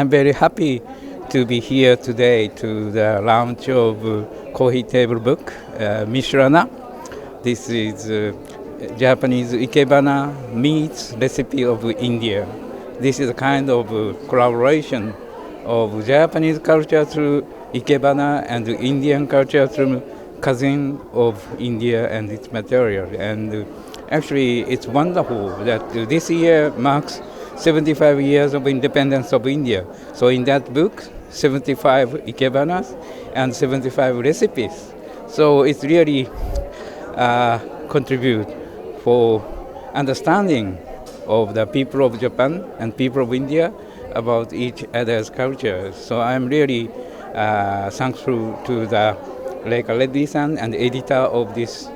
I'm very happy to be here today to the launch of coffee table book, Mishrana. This is Japanese Ikebana meets recipe of India. This is a kind of collaboration of Japanese culture through Ikebana and Indian culture through cousin of India and its material. And actually, it's wonderful that this year marks 75 years of independence of India. So in that book, 75 Ikebanas and 75 recipes. So it's really contribute for understanding of the people of Japan and people of India about each other's culture. So I'm really thankful to the Rekha Reddy-san and editor of this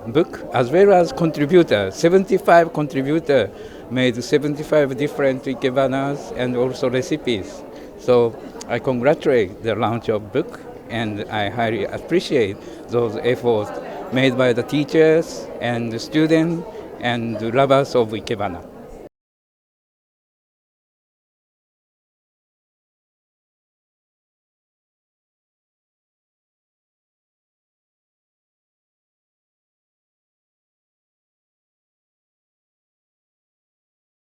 book, as well as contributors. 75 contributors made 75 different ikebanas and also recipes. So I congratulate the launch of book, and I highly appreciate those efforts made by the teachers and the students and the lovers of Ikebana.